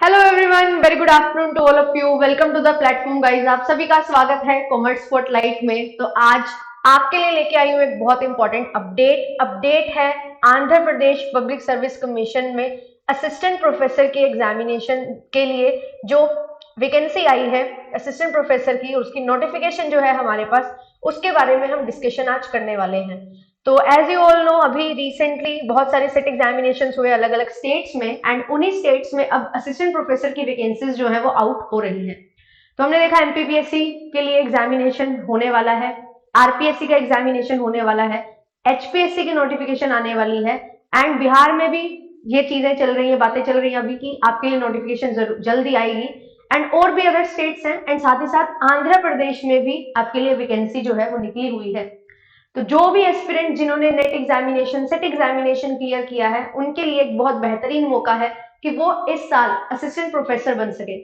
Hello everyone, very good afternoon to all of you. Welcome to the platform guys. आप सभी का स्वागत है कॉमर्स स्पॉटलाइट में। तो आज आपके लिए लेके आई हूँ एक बहुत इंपॉर्टेंट अपडेट है Andhra Pradesh public service commission में असिस्टेंट प्रोफेसर की एग्जामिनेशन के लिए जो वैकेंसी आई है असिस्टेंट प्रोफेसर की, उसकी नोटिफिकेशन जो है हमारे पास, उसके बारे में हम डिस्कशन आज करने वाले हैं। तो एज यू ऑल नो, अभी रिसेंटली बहुत सारे सेट एग्जामिनेशन हुए अलग अलग स्टेट्स में, एंड उन्हीं स्टेट्स में अब असिस्टेंट प्रोफेसर की वैकेंसीज जो है वो आउट हो रही हैं। तो हमने देखा एमपीपीएससी के लिए एग्जामिनेशन होने वाला है, आरपीएससी का एग्जामिनेशन होने वाला है, एचपीएससी की नोटिफिकेशन आने वाली है, एंड बिहार में भी ये चीजें चल रही है, बातें चल रही है अभी की आपके लिए नोटिफिकेशन जल्दी आएगी, एंड और भी अदर स्टेट्स हैं, एंड साथ ही साथ आंध्र प्रदेश में भी आपके लिए वैकेंसी जो है वो निकली हुई है। तो जो भी एस्पिरेंट जिन्होंने सेट एग्जामिनेशन क्लियर किया है, उनके लिए एक बहुत बेहतरीन मौका है कि वो इस साल असिस्टेंट प्रोफेसर बन सके।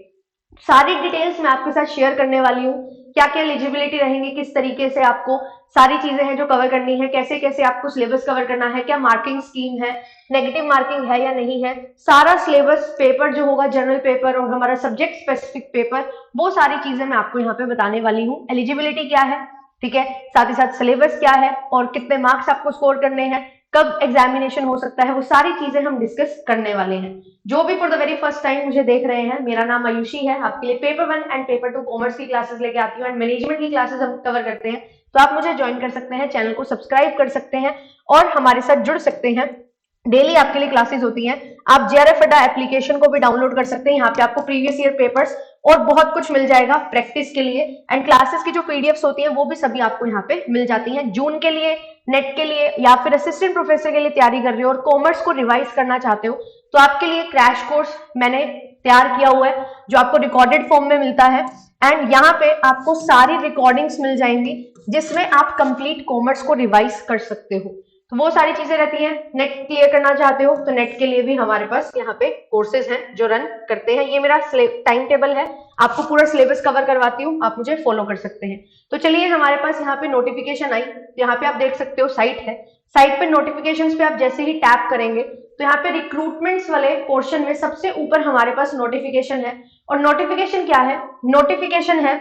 सारी डिटेल्स मैं आपके साथ शेयर करने वाली हूँ, क्या क्या एलिजिबिलिटी रहेंगी, किस तरीके से आपको सारी चीजें हैं जो कवर करनी है, कैसे कैसे आपको सिलेबस कवर करना है, क्या मार्किंग स्कीम है, नेगेटिव मार्किंग है या नहीं है, सारा सिलेबस, पेपर जो होगा जनरल पेपर और हमारा सब्जेक्ट स्पेसिफिक पेपर, वो सारी चीजें मैं आपको यहाँ पे बताने वाली हूँ। एलिजिबिलिटी क्या है, ठीक है, साथ ही साथ सिलेबस क्या है और कितने मार्क्स आपको स्कोर करने हैं, कब एग्जामिनेशन हो सकता है, वो सारी चीजें हम डिस्कस करने वाले हैं। जो भी for the very first time मुझे देख रहे हैं, मेरा नाम आयुषी है, आपके लिए पेपर 1 एंड पेपर 2 कॉमर्स की क्लासेस लेके आती हूँ, एंड मैनेजमेंट की क्लासेस हम कवर करते हैं। तो आप मुझे ज्वाइन कर सकते हैं, चैनल को सब्सक्राइब कर सकते हैं और हमारे साथ जुड़ सकते हैं। डेली आपके लिए क्लासेस होती हैं। आप जेआरएफ अड्डा एप्लीकेशन को भी डाउनलोड कर सकते हैं, यहाँ पे आपको प्रीवियस ईयर पेपर्स और बहुत कुछ मिल जाएगा प्रैक्टिस के लिए, एंड क्लासेस की जो पीडीएफ्स होती हैं वो भी सभी आपको यहाँ पे मिल जाती हैं। जून के लिए, नेट के लिए या फिर असिस्टेंट प्रोफेसर के लिए तैयारी कर रहे हो और कॉमर्स को रिवाइज करना चाहते हो, तो आपके लिए क्रैश कोर्स मैंने तैयार किया हुआ है जो आपको रिकॉर्डेड फॉर्म में मिलता है, एंड यहाँ पे आपको सारी रिकॉर्डिंग्स मिल जाएंगी जिसमें आप कंप्लीट कॉमर्स को रिवाइज कर सकते हो। तो वो सारी चीजें रहती हैं। नेट क्लियर करना चाहते हो तो नेट के लिए भी हमारे पास यहाँ पे कोर्सेज हैं जो रन करते हैं। ये मेरा टाइम टेबल है, आपको पूरा सिलेबस कवर करवाती हूँ, आप मुझे फॉलो कर सकते हैं। तो चलिए, हमारे पास यहाँ पे नोटिफिकेशन आई, तो यहाँ पे आप देख सकते हो साइट है, साइट पे नोटिफिकेशंस पे आप जैसे ही टैप करेंगे तो यहाँ पे रिक्रूटमेंट्स वाले पोर्शन में सबसे ऊपर हमारे पास नोटिफिकेशन है। और नोटिफिकेशन क्या है? नोटिफिकेशन है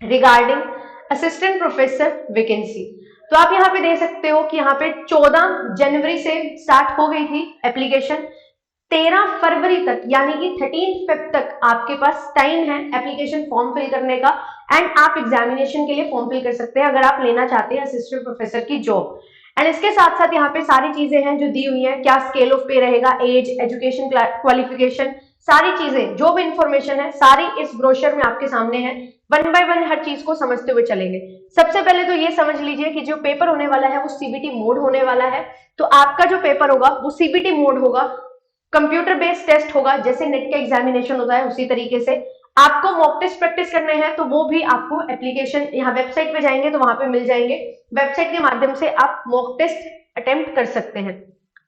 रिगार्डिंग असिस्टेंट प्रोफेसर वैकेंसी। तो आप यहाँ पे देख सकते हो कि यहाँ पे 14 जनवरी से स्टार्ट हो गई थी एप्लीकेशन, 13 फरवरी तक यानी कि 13 फेब तक आपके पास टाइम है एप्लीकेशन फॉर्म फिल करने का, एंड आप एग्जामिनेशन के लिए फॉर्म फिल कर सकते हैं अगर आप लेना चाहते हैं असिस्टेंट प्रोफेसर की जॉब। एंड इसके साथ साथ यहाँ पे सारी चीजें हैं जो दी हुई हैं, क्या स्केल ऑफ पे रहेगा, एज, एजुकेशन क्वालिफिकेशन, सारी चीजें जो भी इंफॉर्मेशन है सारी इस ब्रोशर में आपके सामने है। वन बाय वन हर चीज को समझते हुए चलेंगे। सबसे पहले तो ये समझ लीजिए कि जो पेपर होने वाला है वो सीबीटी मोड होने वाला है। तो आपका जो पेपर होगा वो सीबीटी मोड होगा, कंप्यूटर बेस्ड टेस्ट होगा, जैसे नेट का एग्जामिनेशन होता है उसी तरीके से। आपको मॉक टेस्ट प्रैक्टिस करने हैं तो वो भी आपको एप्लीकेशन, यहाँ वेबसाइट पे जाएंगे तो वहां पे मिल जाएंगे, वेबसाइट के माध्यम से आप मॉक टेस्ट अटेम्प्ट कर सकते हैं।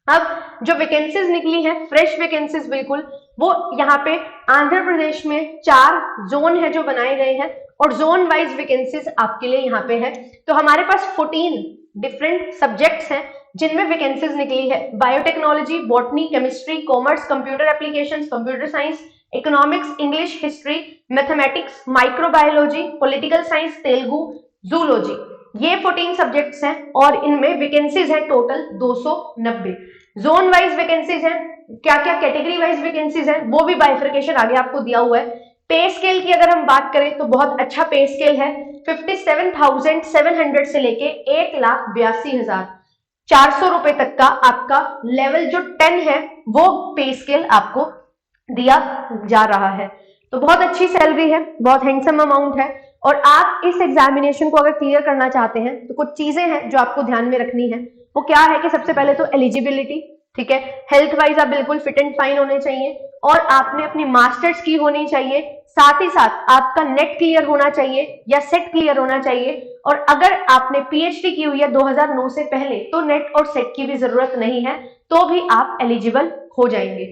अब जो वैकेंसीज निकली है, फ्रेश वैकेंसीज बिल्कुल, वो यहाँ पे आंध्र प्रदेश में 4 जोन है जो बनाए गए हैं, और जोन वाइज वैकेंसीज आपके लिए यहाँ पे है। तो हमारे पास 14 डिफरेंट सब्जेक्ट्स हैं जिनमें वैकेंसीज निकली है। Biotechnology, botany, chemistry, commerce, computer applications, computer science, economics, English, history, mathematics, microbiology, political science, Telugu, zoology, ये 14 सब्जेक्ट्स हैं और इनमें वैकेंसीज है टोटल 290। जोन वाइज वैकेंसीज हैं, क्या क्या कैटेगरी वाइज वैकेंसीज हैं वो भी बाइफर्केशन आगे आपको दिया हुआ है। पे स्केल की अगर हम बात करें तो बहुत अच्छा पे स्केल है, 57,700 से लेके 1,82,400 रुपए तक का आपका लेवल जो 10 है वो पे स्केल आपको दिया जा रहा है। तो बहुत अच्छी सैलरी है, बहुत हैंडसम अमाउंट है, और आप इस एग्जामिनेशन को अगर क्लियर करना चाहते हैं तो कुछ चीजें हैं जो आपको ध्यान में रखनी है। वो क्या है कि सबसे पहले तो एलिजिबिलिटी, ठीक है, हेल्थ वाइज आप बिल्कुल फिट एंड फाइन होने चाहिए, और आपने अपनी मास्टर्स की होनी चाहिए, साथ ही साथ आपका नेट क्लियर होना चाहिए या सेट क्लियर होना चाहिए, और अगर आपने पीएचडी की हुई है 2009 से पहले तो नेट और सेट की भी जरूरत नहीं है, तो भी आप एलिजिबल हो जाएंगे।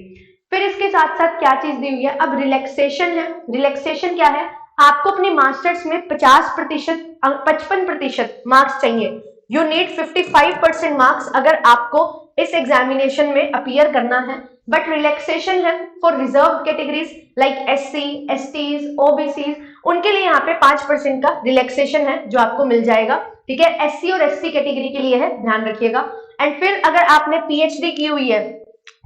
फिर इसके साथ साथ क्या चीज दी हुई है, अब रिलैक्सेशन है। रिलैक्सेशन क्या है? आपको अपनी मास्टर्स में 55% मार्क्स चाहिए। यू नीड 55% मार्क्स अगर आपको इस एग्जामिनेशन में अपीयर करना है, बट रिलैक्सेशन है for reserve categories like SC, STs, OBC, उनके लिए यहाँ पे 5% का रिलैक्सेशन है जो आपको मिल जाएगा, ठीक है। एससी और एसटी कैटेगरी के लिए है, ध्यान रखिएगा। एंड फिर अगर आपने पीएचडी की हुई है,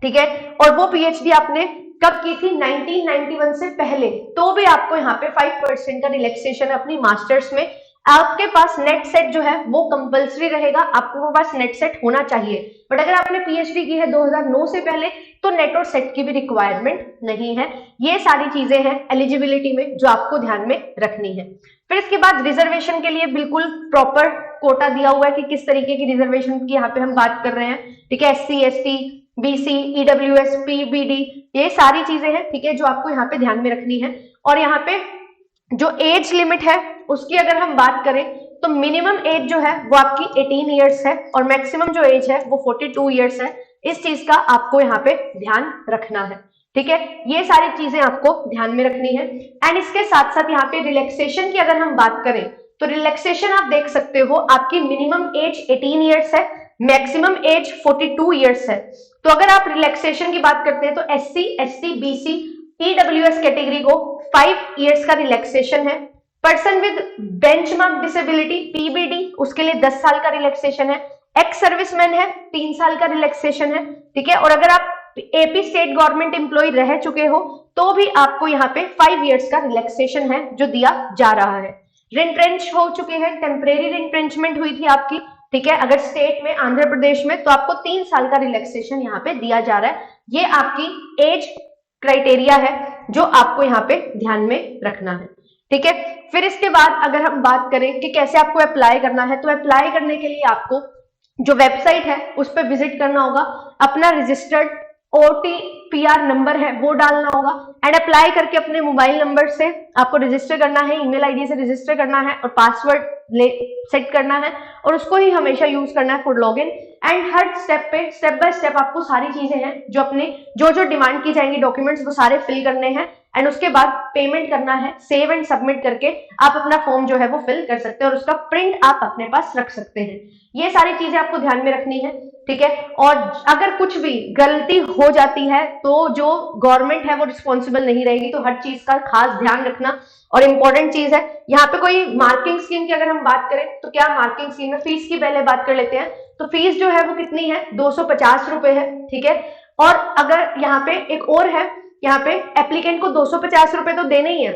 ठीक है, और वो पीएचडी आपने कब की थी, 1991 से पहले, तो भी आपको यहाँ पे 5% का रिलैक्सेशन है अपनी मास्टर्स में। आपके पास नेट सेट जो है वो कंपलसरी रहेगा, आपके पास नेट सेट होना चाहिए, बट अगर आपने पीएचडी की है 2009 से पहले तो नेट और सेट की भी रिक्वायरमेंट नहीं है। ये सारी चीजें हैं एलिजिबिलिटी में जो आपको ध्यान में रखनी है। फिर इसके बाद रिजर्वेशन के लिए बिल्कुल प्रॉपर कोटा दिया हुआ है कि किस तरीके की रिजर्वेशन की यहाँ पे हम बात कर रहे हैं, ठीक है। SC, ST, BC, EWS, PBD, ये सारी चीजें हैं, ठीक है, जो आपको यहाँ पे ध्यान में रखनी है। और यहाँ पे जो एज लिमिट है उसकी अगर हम बात करें तो मिनिमम एज जो है वो आपकी 18 इयर्स है और मैक्सिमम जो एज है वो 42 इयर्स है। इस चीज का आपको यहाँ पे ध्यान रखना है, ठीक है। ये सारी चीजें आपको ध्यान में रखनी है। एंड इसके साथ साथ यहाँ पे रिलैक्सेशन की अगर हम बात करें तो रिलैक्सेशन आप देख सकते हो, आपकी मिनिमम एज 18 इयर्स है, मैक्सिमम एज 42 इयर्स है। तो अगर आप रिलैक्सेशन की बात करते हैं तो SC, ST, BC, EWS category को 5 इयर्स का रिलैक्सेशन है। Person with benchmark disability PBD उसके लिए 10 साल का रिलैक्सेशन है। एक्स सर्विसमैन है 3 साल का रिलैक्सेशन है, ठीक है। और अगर आप एपी स्टेट गवर्नमेंट एम्प्लॉय रह चुके हो तो भी आपको यहाँ पे 5 इयर्स का रिलैक्सेशन है जो दिया जा रहा है। रिंट्रेंच हो चुके हैं, टेम्परेरी रिंट्रेंचमेंट हुई थी आपकी, ठीक है, अगर स्टेट में आंध्र प्रदेश में, तो आपको 3 साल का रिलैक्सेशन यहाँ पे दिया जा रहा है। ये आपकी एज क्राइटेरिया है जो आपको यहाँ पे ध्यान में रखना है, ठीक है। फिर इसके बाद अगर हम बात करें कि कैसे आपको अप्लाई करना है, तो अप्लाई करने के लिए आपको जो वेबसाइट है उस पर विजिट करना होगा, अपना रजिस्टर्ड OTPR नंबर है वो डालना होगा एंड अप्लाई करके अपने मोबाइल नंबर से आपको रजिस्टर करना है, ईमेल आईडी से रजिस्टर करना है और पासवर्ड सेट करना है और उसको ही हमेशा यूज करना है for login. And her step पे स्टेप बाय स्टेप आपको सारी चीजें हैं जो अपने जो डिमांड की जाएंगी डॉक्यूमेंट्स वो सारे फिल करने हैं एंड उसके बाद पेमेंट करना है। सेव एंड सबमिट करके आप अपना फॉर्म जो है वो फिल कर सकते हैं और उसका प्रिंट आप अपने पास रख सकते हैं। ये सारी चीजें आपको ध्यान में रखनी है, ठीक है। और अगर कुछ भी गलती हो जाती है तो जो गवर्नमेंट है वो रिस्पॉन्सिबल नहीं रहेगी, तो हर चीज का खास ध्यान रखना और इम्पोर्टेंट चीज है। यहाँ पे कोई मार्किंग स्कीम की अगर हम बात करें तो क्या मार्किंग स्कीम है, फीस की पहले बात कर लेते हैं। तो फीस जो है वो कितनी है, 250 रुपए है, ठीक है। और अगर यहाँ पे एक और है, यहाँ पे एप्लीकेंट को 250 रुपए तो देने ही है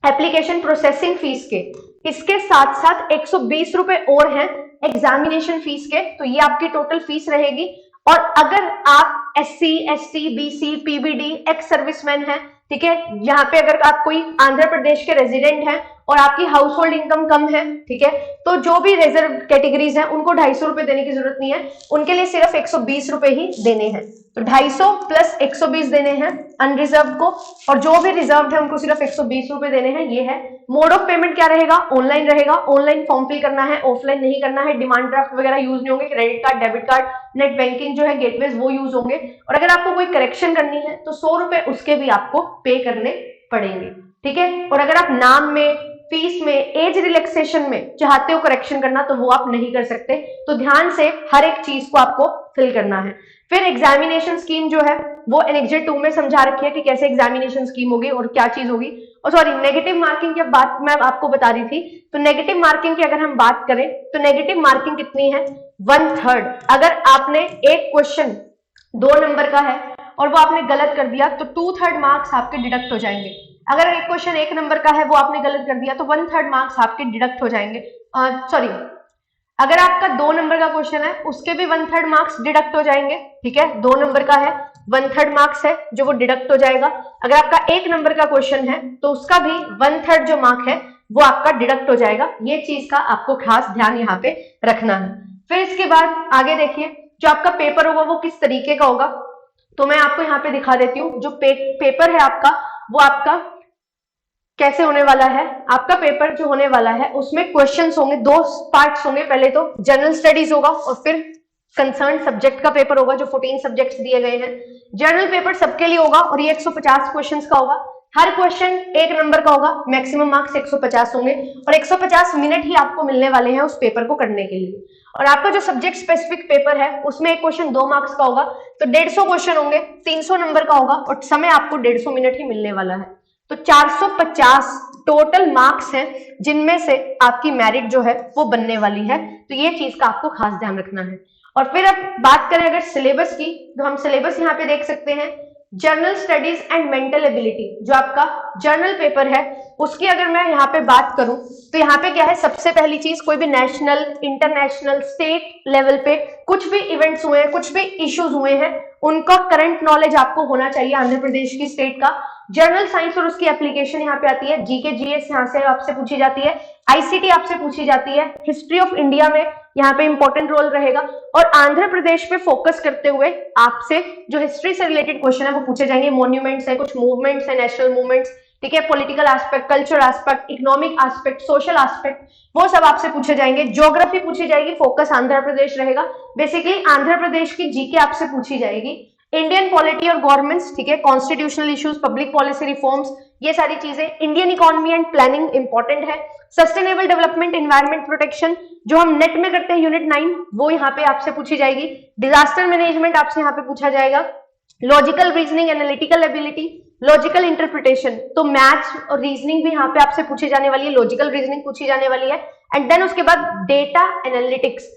एप्लीकेशन प्रोसेसिंग फीस के, इसके साथ साथ 120 रुपए और हैं एग्जामिनेशन फीस के, तो ये आपकी टोटल फीस रहेगी। और अगर आप SC, ST, BC, PBD, ex serviceman हैं, ठीक है, यहाँ पे अगर आप कोई आंध्र प्रदेश के रेजिडेंट हैं और आपकी हाउस होल्ड इनकम कम है, ठीक है, तो जो भी रिजर्व कैटेगरीज हैं उनको 250 रुपए देने की जरूरत नहीं है, उनके लिए सिर्फ 120 रुपए ही देने हैं। तो 250 प्लस 120 देने हैं अनरिजर्व को और जो भी रिजर्व है उनको सिर्फ 120 रुपए देने हैं। ये है मोड ऑफ पेमेंट क्या रहेगा, ऑनलाइन रहेगा, ऑनलाइन फॉर्म फिल करना है, ऑफलाइन नहीं करना है। डिमांड ड्राफ्ट वगैरह यूज नहीं होंगे, credit card, debit card, net banking जो है गेटवेज वो यूज होंगे। और अगर आपको कोई करेक्शन करनी है तो 100 रुपए उसके भी आपको पे करने पड़ेंगे, ठीक है। और अगर आप नाम में, फीस में, एज रिलैक्सेशन में चाहते हो करेक्शन करना तो वो आप नहीं कर सकते, तो ध्यान से हर एक चीज को आपको फिल करना है। फिर एग्जामिनेशन स्कीम जो है वो एनेक्जर 2 में समझा रखी है कि कैसे एग्जामिनेशन स्कीम होगी और क्या चीज होगी। और सॉरी, नेगेटिव मार्किंग की बात मैं आपको बता रही थी, तो नेगेटिव मार्किंग की अगर हम बात करें तो नेगेटिव मार्किंग कितनी है, 1/3। अगर आपने एक क्वेश्चन 2 नंबर का है और वो आपने गलत कर दिया तो 2/3 मार्क्स आपके डिडक्ट हो जाएंगे। अगर एक क्वेश्चन 1 नंबर का है वो आपने गलत कर दिया तो 1/3 मार्क्स आपके डिडक्ट हो जाएंगे। सॉरी, अगर आपका 2 नंबर का क्वेश्चन है उसके भी 1/3 मार्क्स डिडक्ट हो जाएंगे, ठीक है। 2 नंबर का है 1/3 मार्क्स है जो वो डिडक्ट हो जाएगा। अगर आपका 1 नंबर का क्वेश्चन है तो उसका भी 1/3 जो मार्क है वो आपका डिडक्ट हो जाएगा। ये चीज का आपको खास ध्यान यहाँ पे रखना है। फिर इसके बाद आगे देखिए जो आपका पेपर होगा वो किस तरीके का होगा, तो मैं आपको यहाँ पे दिखा देती हूँ। जो पेपर है आपका वो आपका कैसे होने वाला है। आपका पेपर जो होने वाला है उसमें क्वेश्चंस होंगे, 2 पार्ट्स होंगे। पहले तो जनरल स्टडीज होगा और फिर कंसर्न सब्जेक्ट का पेपर होगा जो 14 सब्जेक्ट्स दिए गए हैं। जनरल पेपर सबके लिए होगा और ये 150 क्वेश्चंस का होगा। हर क्वेश्चन 1 नंबर का होगा, मैक्सिमम मार्क्स 150 होंगे और 150 मिनट ही आपको मिलने वाले हैं उस पेपर को करने के लिए। और आपका जो सब्जेक्ट स्पेसिफिक पेपर है उसमें एक क्वेश्चन 2 मार्क्स का होगा, तो 150 क्वेश्चन होंगे, 300 नंबर का होगा और समय आपको 150 मिनट ही मिलने वाला है। तो 450 टोटल मार्क्स हैं जिनमें से आपकी मेरिट जो है वो बनने वाली है। तो ये चीज का आपको खास ध्यान रखना है। और फिर अब बात करें अगर सिलेबस की, तो हम सिलेबस यहाँ पे देख सकते हैं। Journal studies and mental ability जो आपका जर्नल पेपर है उसकी अगर मैं यहाँ पे बात करूं तो यहाँ पे क्या है, सबसे पहली चीज कोई भी नेशनल, इंटरनेशनल, स्टेट लेवल पे कुछ भी इवेंट्स हुए हैं, कुछ भी इश्यूज हुए हैं, उनका करंट नॉलेज आपको होना चाहिए आंध्र प्रदेश की स्टेट का। जर्नल साइंस और उसकी एप्लीकेशन यहाँ पे आती है, जीके जीएस यहाँ से आपसे पूछी जाती है, आईसीटी आपसे पूछी जाती है, हिस्ट्री ऑफ इंडिया में यहाँ पे इंपॉर्टेंट रोल रहेगा। और आंध्र प्रदेश पे फोकस करते हुए आपसे जो हिस्ट्री से रिलेटेड क्वेश्चन है वो पूछे जाएंगे। मॉन्यूमेंट्स है, कुछ मूवमेंट्स है, नेशनल मूवमेंट्स, ठीक है, political aspect, culture aspect, economic aspect, social aspect, वो सब आपसे पूछे जाएंगे। ज्योग्राफी पूछी जाएगी, फोकस आंध्र प्रदेश रहेगा। बेसिकली आंध्र प्रदेश की जीके आपसे पूछी जाएगी। इंडियन पॉलिटी और गवर्नमेंट्स, ठीक है, constitutional issues, public policy reforms, ये सारी चीजें। Indian economy and planning important है। सस्टेनेबल डेवलपमेंट, एनवायरमेंट प्रोटेक्शन जो हम नेट में करते हैं यूनिट 9, वो यहाँ पे आपसे पूछी जाएगी। डिजास्टर मैनेजमेंट आपसे यहाँ पे पूछा जाएगा। Logical reasoning, analytical ability, logical interpretation, तो मैथ्स और रीजनिंग भी यहाँ पे आपसे पूछी जाने वाली है, लॉजिकल रीजनिंग पूछी जाने वाली है। एंड देन उसके बाद डेटा एनालिटिक्स,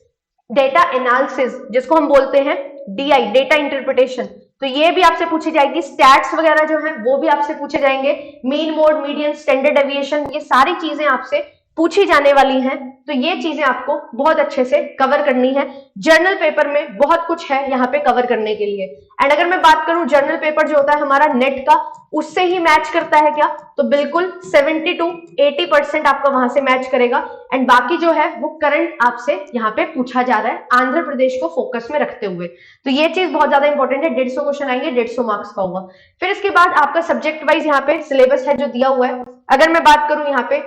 डेटा एनालिसिस जिसको हम बोलते हैं डीआई, डेटा इंटरप्रिटेशन, तो ये भी आपसे पूछी जाएगी। स्टैट्स वगैरह जो है वो भी आपसे पूछे जाएंगे। Mean, mode, median, standard deviation, ये सारी चीजें आपसे पूछी जाने वाली हैं। तो ये चीजें आपको बहुत अच्छे से कवर करनी है। जर्नल पेपर में बहुत कुछ है यहाँ पे कवर करने के लिए। एंड अगर मैं बात करूं जर्नल पेपर जो होता है हमारा नेट का, उससे ही मैच करता है क्या, तो बिल्कुल 70 to 80% आपका वहां से मैच करेगा। एंड बाकी जो है वो करंट आपसे यहाँ पे पूछा जा रहा है आंध्र प्रदेश को फोकस में रखते हुए। तो ये चीज बहुत ज्यादा इंपॉर्टेंट है। 150 क्वेश्चन आएंगे, 150 मार्क्स का होगा। फिर इसके बाद आपका सब्जेक्ट वाइज यहाँ पे सिलेबस है जो दिया हुआ है। अगर मैं बात करूं यहाँ पे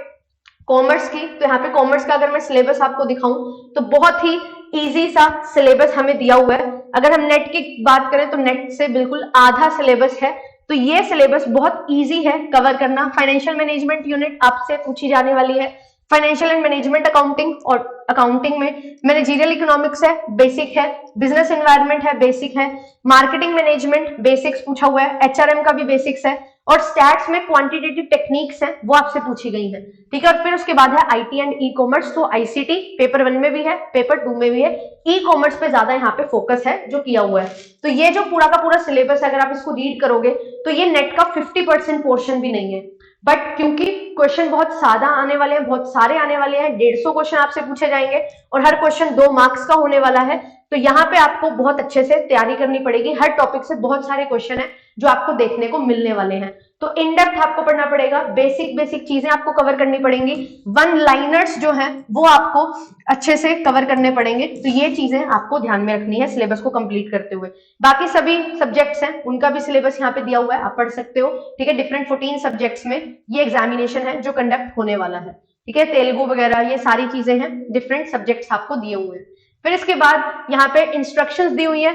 कॉमर्स की, तो यहाँ पे कॉमर्स का अगर मैं सिलेबस आपको दिखाऊं तो बहुत ही इजी सा सिलेबस हमें दिया हुआ है। अगर हम नेट की बात करें तो नेट से बिल्कुल आधा सिलेबस है। तो ये सिलेबस बहुत इजी है कवर करना। फाइनेंशियल मैनेजमेंट यूनिट आपसे पूछी जाने वाली है। फाइनेंशियल एंड मैनेजमेंट अकाउंटिंग, और अकाउंटिंग में मैनेजरियल इकोनॉमिक्स है, बेसिक है। बिजनेस एनवायरनमेंट है, बेसिक है। मार्केटिंग मैनेजमेंट बेसिक्स पूछा हुआ है। एचआरएम का भी बेसिक्स है। और स्टैट्स में क्वांटिटेटिव टेक्निक्स हैं वो आपसे पूछी गई हैं, ठीक है। और फिर उसके बाद है आईटी एंड ई कॉमर्स, तो आईसीटी पेपर 1 में भी है, पेपर 2 में भी है। ई कॉमर्स पे ज्यादा यहाँ पे फोकस है जो किया हुआ है। तो ये जो पूरा का पूरा सिलेबस है, अगर आप इसको रीड करोगे तो ये नेट का 50% पोर्शन भी नहीं है। बट क्योंकि क्वेश्चन बहुत सादा आने वाले हैं, बहुत सारे आने वाले हैं, 150 क्वेश्चन आपसे पूछे जाएंगे और हर क्वेश्चन 2 मार्क्स का होने वाला है, तो यहाँ पे आपको बहुत अच्छे से तैयारी करनी पड़ेगी। हर टॉपिक से बहुत सारे क्वेश्चन है जो आपको देखने को मिलने वाले हैं। तो इन डेप्थ आपको पढ़ना पड़ेगा, बेसिक चीजें आपको कवर करनी पड़ेंगी। 1 लाइनर्स जो है वो आपको अच्छे से कवर करने पड़ेंगे। तो ये चीजें आपको ध्यान में रखनी है सिलेबस को कंप्लीट करते हुए। बाकी सभी सब्जेक्ट्स हैं उनका भी सिलेबस यहाँ पे दिया हुआ है, आप पढ़ सकते हो, ठीक है। डिफरेंट 14 सब्जेक्ट्स में ये एग्जामिनेशन है जो कंडक्ट होने वाला है, ठीक है। तेलुगु वगैरह ये सारी चीजें हैं, डिफरेंट सब्जेक्ट्स आपको दिए हुए हैं। फिर इसके बाद यहाँ पे इंस्ट्रक्शंस दी हुई है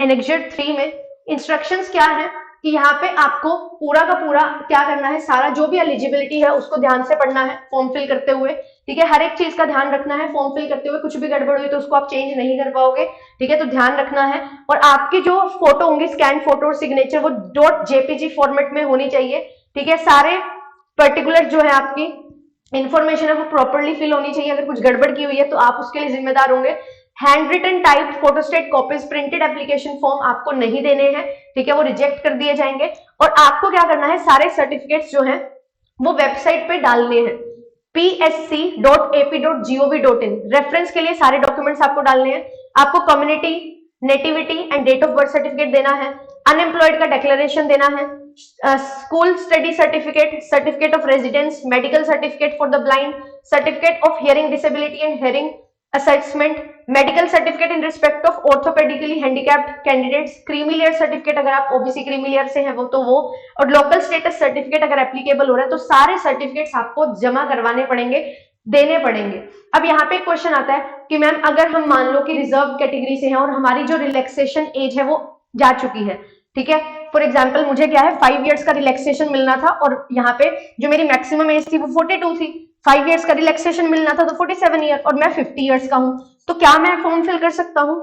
एनेक्सर 3 में। इंस्ट्रक्शंस क्या है कि यहाँ पे आपको पूरा का पूरा क्या करना है, सारा जो भी एलिजिबिलिटी है उसको ध्यान से पढ़ना है फॉर्म फिल करते हुए, ठीक है। हर एक चीज का ध्यान रखना है फॉर्म फिल करते हुए, कुछ भी गड़बड़ हुई तो उसको आप चेंज नहीं कर पाओगे, ठीक है। तो ध्यान रखना है। और आपकी जो फोटो होंगी, स्कैन फोटो और सिग्नेचर, वो .jpg फॉर्मेट में होनी चाहिए, ठीक है। सारे पर्टिकुलर जो है आपकी इंफॉर्मेशन है वो प्रॉपरली फिल होनी चाहिए। अगर कुछ गड़बड़ की हुई है तो आप उसके लिए जिम्मेदार होंगे। Hand written type photostat copies, printed application form आपको नहीं देने हैं, ठीक है, वो रिजेक्ट कर दिए जाएंगे। और आपको क्या करना है, सारे सर्टिफिकेट्स जो हैं वो वेबसाइट पे डालने हैं, psc.ap.gov.in। रेफरेंस के लिए सारे डॉक्यूमेंट्स आपको डालने हैं। आपको community, nativity and date of birth certificate देना है, अनएम्प्लॉयड का डिक्लेरेशन देना है, school study certificate, certificate of residence, medical certificate for the blind, certificate of hearing disability and hearing assessment, medical certificate in respect of orthopaedically handicapped candidates, creamy layer certificate अगर आप OBC creamy layer से हैं वो तो वो, और local status certificate अगर applicable हो रहा है। तो सारे सर्टिफिकेट्स आपको जमा करवाने पड़ेंगे, देने पड़ेंगे। अब यहाँ पे क्वेश्चन आता है कि मैम अगर हम मान लो कि रिजर्व कैटेगरी से हैं और हमारी जो रिलैक्सेशन एज है वो जा चुकी है, ठीक है, फॉर एग्जाम्पल मुझे क्या है 5 इयर्स का रिलैक्सेशन मिलना था और यहाँ पे जो मेरी मैक्सिमम एज थी वो 42 थी, 5 इयर्स का रिलैक्सेशन मिलना था तो 47 ईयर और मैं 50 इयर्स का हूं, तो क्या मैं फॉर्म फिल कर सकता हूं?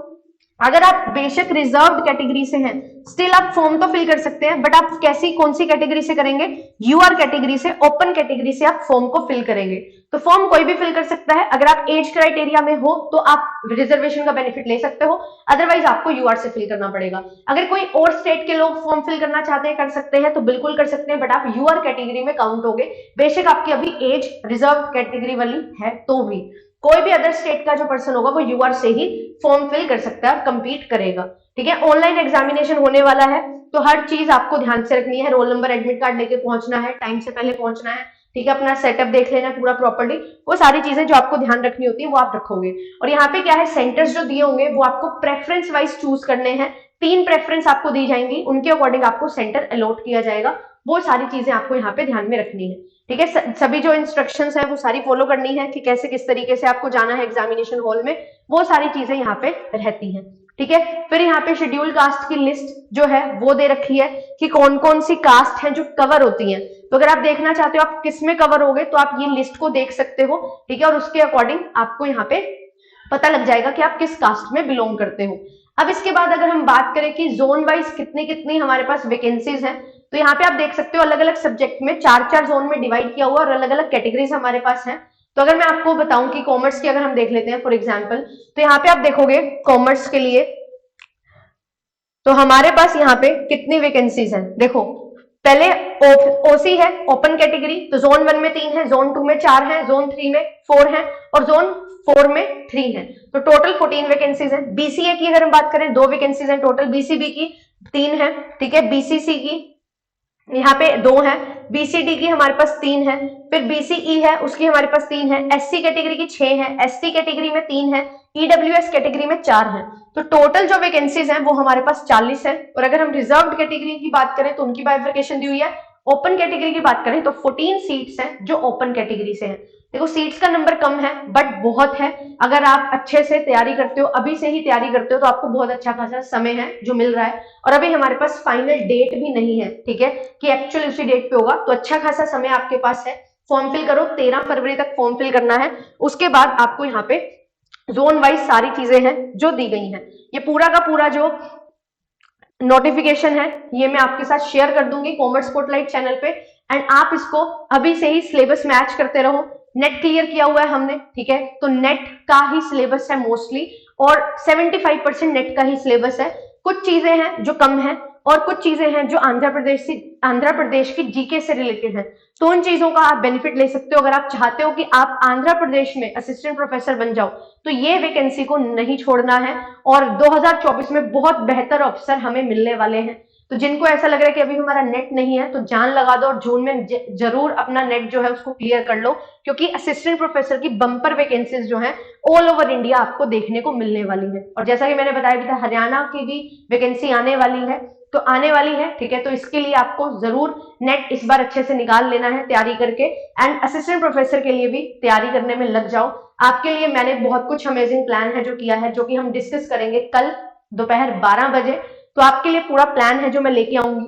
अगर आप बेशक रिजर्व्ड कैटेगरी से हैं, स्टिल आप फॉर्म तो फिल कर सकते हैं, बट आप कैसी कौन सी कैटेगरी से करेंगे? यूआर कैटेगरी से, ओपन कैटेगरी से आप फॉर्म को फिल करेंगे। तो फॉर्म कोई भी फिल कर सकता है। अगर आप एज क्राइटेरिया में हो तो आप रिजर्वेशन का बेनिफिट ले सकते हो, अदरवाइज आपको यूआर से फिल करना पड़ेगा। अगर कोई और स्टेट के लोग फॉर्म फिल करना चाहते हैं, कर सकते हैं, तो बिल्कुल कर सकते हैं, बट आप यूआर कैटेगरी में काउंट होगे, बेशक आपकी अभी एज रिजर्व कैटेगरी वाली है तो भी। कोई भी अदर स्टेट का जो पर्सन होगा वो यूआर से ही फॉर्म फिल कर सकता है, कंप्लीट करेगा। ठीक है, ऑनलाइन एग्जामिनेशन होने वाला है, तो हर चीज आपको ध्यान से रखनी है। रोल नंबर, एडमिट कार्ड लेके पहुंचना है, टाइम से पहले पहुंचना है। ठीक है, अपना सेटअप देख लेना पूरा प्रॉपर्ली, वो सारी चीजें जो आपको ध्यान रखनी होती है वो आप रखोगे। और यहाँ पे क्या है, सेंटर्स जो दिए होंगे वो आपको प्रेफरेंस वाइज चूज करने हैं। 3 प्रेफरेंस आपको दी जाएंगी, उनके अकॉर्डिंग आपको सेंटर अलॉट किया जाएगा। वो सारी चीजें आपको यहाँ पे ध्यान में रखनी है। ठीक है, सभी जो इंस्ट्रक्शंस है वो सारी फॉलो करनी है कि कैसे किस तरीके से आपको जाना है एग्जामिनेशन हॉल में, वो सारी चीजें यहाँ पे रहती हैं। ठीक है, फिर यहाँ पे शेड्यूल कास्ट की लिस्ट जो है वो दे रखी है कि कौन कौन सी कास्ट है जो कवर होती हैं। तो अगर आप देखना चाहते हो आप किस में कवर होगे तो आप ये लिस्ट को देख सकते हो। ठीक है, और उसके अकॉर्डिंग आपको यहाँ पे पता लग जाएगा कि आप किस कास्ट में बिलोंग करते हो। अब इसके बाद अगर हम बात करें कि जोन वाइज कितनी कितनी हमारे पास वैकेंसीज हैं, तो यहाँ पे आप देख सकते हो अलग अलग सब्जेक्ट में 4-4 जोन में डिवाइड किया हुआ और अलग अलग कैटेगरीज हमारे पास हैं। तो अगर मैं आपको बताऊं कि कॉमर्स की अगर हम देख लेते हैं फॉर एग्जाम्पल, तो यहाँ पे आप देखोगे कॉमर्स के लिए तो हमारे पास यहाँ पे कितनी वैकेंसीज हैं। देखो, पहले ओसी है, ओपन कैटेगरी, तो जोन 1 में 3 है, जोन 2 में 4 है, जोन 3 में 4 है और जोन 4 में 3 है, तो टोटल 14 वैकेंसीज है। बीसीए की अगर हम बात करें 2 वैकेंसीज है टोटल, बीसीबी की 3 है। ठीक है, बीसीसी की यहाँ पे 2 है, बीसीडी की हमारे पास 3 है, फिर बीसीई है उसकी हमारे पास 3 है, एससी कैटेगरी की 6 है, एसटी कैटेगरी में 3 है, ईडब्ल्यूएस कैटेगरी में 4 है। तो टोटल जो वैकेंसीज हैं वो हमारे पास 40 है। और अगर हम रिजर्व्ड कैटेगरी की बात करें तो उनकी बाइफर्केशन दी हुई है। ओपन कैटेगरी की बात करें तो 14 सीट्स हैं जो ओपन कैटेगरी से हैं। देखो, सीट्स का नंबर कम है बट बहुत है। अगर आप अच्छे से तैयारी करते हो, अभी से ही तैयारी करते हो, तो आपको बहुत अच्छा खासा समय है जो मिल रहा है। और अभी हमारे पास फाइनल डेट भी नहीं है, ठीक है, कि एक्चुअली उसी डेट पे होगा, तो अच्छा खासा समय आपके पास है। फॉर्म फिल करो, 13 फरवरी तक फॉर्म फिल करना है। उसके बाद आपको यहाँ पे जोन वाइज सारी चीजें हैं जो दी गई हैं। ये पूरा का पूरा जो नोटिफिकेशन है ये मैं आपके साथ शेयर कर दूंगी कॉमर्स स्पॉटलाइट चैनल पे, एंड आप इसको अभी से ही सिलेबस मैच करते रहो। नेट क्लियर किया हुआ है हमने, ठीक है, तो नेट का ही सिलेबस है मोस्टली, और 75% नेट का ही सिलेबस है। कुछ चीजें हैं जो कम है और कुछ चीजें हैं जो आंध्र प्रदेश की जीके से रिलेटेड है, तो उन चीजों का आप बेनिफिट ले सकते हो। अगर आप चाहते हो कि आप आंध्र प्रदेश में असिस्टेंट प्रोफेसर बन जाओ तो ये वैकेंसी को नहीं छोड़ना है, और 2024 में बहुत बेहतर अफसर हमें मिलने वाले हैं। तो जिनको ऐसा लग रहा है कि अभी हमारा नेट नहीं है तो जान लगा दो और जून में जरूर अपना नेट जो है उसको क्लियर कर लो, क्योंकि असिस्टेंट प्रोफेसर की बम्पर वैकेंसीज जो है ऑल ओवर इंडिया आपको देखने को मिलने वाली है। और जैसा कि मैंने बताया भी था, हरियाणा की भी वैकेंसी आने वाली है, तो आने वाली है, ठीक है, तो इसके लिए आपको जरूर नेट इस बार अच्छे से निकाल लेना है तैयारी करके, एंड असिस्टेंट प्रोफेसर के लिए भी तैयारी करने में लग जाओ। आपके लिए मैंने बहुत कुछ अमेजिंग प्लान है जो किया है, जो कि हम डिस्कस करेंगे कल दोपहर 12 बजे। तो आपके लिए पूरा प्लान है जो मैं लेके आऊंगी,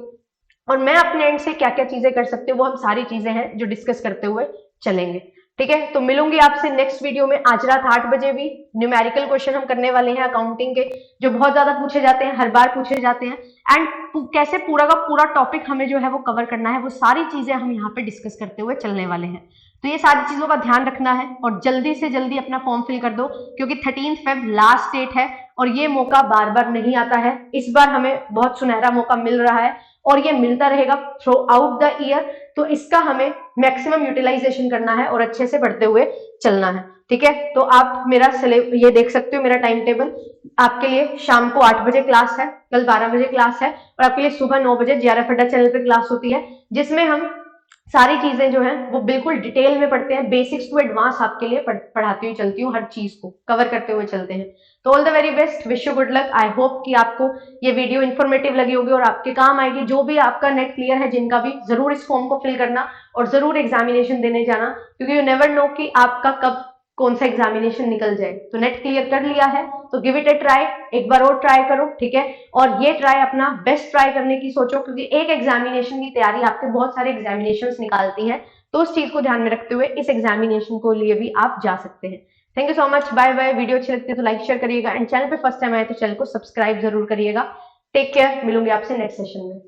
और मैं अपने एंड से क्या क्या चीजें कर सकते हो वो हम सारी चीजें हैं जो डिस्कस करते हुए चलेंगे। ठीक है, तो मिलूंगी आपसे नेक्स्ट वीडियो में। आज रात 8 बजे भी न्यूमेरिकल क्वेश्चन हम करने वाले हैं अकाउंटिंग के, जो बहुत ज्यादा पूछे जाते हैं, हर बार पूछे जाते हैं, एंड कैसे पूरा का पूरा टॉपिक हमें जो है वो कवर करना है, वो सारी चीजें हम यहाँ पे डिस्कस करते हुए चलने वाले हैं। तो ये सारी चीजों का ध्यान रखना है और जल्दी से जल्दी अपना फॉर्म फिल कर दो, क्योंकि 13 फेब लास्ट डेट है और ये मौका बार बार नहीं आता है। इस बार हमें बहुत सुनहरा मौका मिल रहा है और ये मिलता रहेगा थ्रू आउट द ईयर, तो इसका हमें मैक्सिमम यूटिलाइजेशन करना है और अच्छे से बढ़ते हुए चलना है। ठीक है, तो आप मेरा ये देख सकते हो मेरा टाइम टेबल। आपके लिए शाम को 8 बजे क्लास है, कल 12 बजे क्लास है, और आपके लिए सुबह 9 बजे JRF अड्डा चैनल पे क्लास होती है, जिसमें हम सारी चीजें जो है वो बिल्कुल डिटेल में पढ़ते हैं, बेसिक्स टू एडवांस आपके लिए पढ़ाती हुई चलती हूँ, हर चीज को कवर करते हुए चलते हैं। तो all the very best, wish you good luck. I hope कि आपको ये वीडियो इन्फॉर्मेटिव लगी होगी और आपके काम आएगी। जो भी आपका नेट क्लियर है, जिनका भी, जरूर इस फॉर्म को फिल करना और जरूर एग्जामिनेशन देने जाना, क्योंकि यू नेवर नो कि आपका कब कौन सा एग्जामिनेशन निकल जाए। तो नेट क्लियर कर लिया है तो गिव इट ए ट्राई, एक बार और ट्राई करो, ठीक है। और ये ट्राई अपना बेस्ट ट्राई करने की सोचो, क्योंकि एक एग्जामिनेशन की तैयारी आपके बहुत सारे एग्जामिनेशन निकालती है, तो उस चीज को ध्यान में रखते हुए इस एग्जामिनेशन को लिए भी आप जा सकते हैं। Thank you so much, bye bye. Video अच्छी लगती है तो लाइक शेयर करिएगा, एंड चैनल पे फर्स्ट टाइम आए तो चैनल को सब्सक्राइब जरूर करिएगा। टेक केयर, मिलूंगी आपसे नेक्स्ट सेशन में।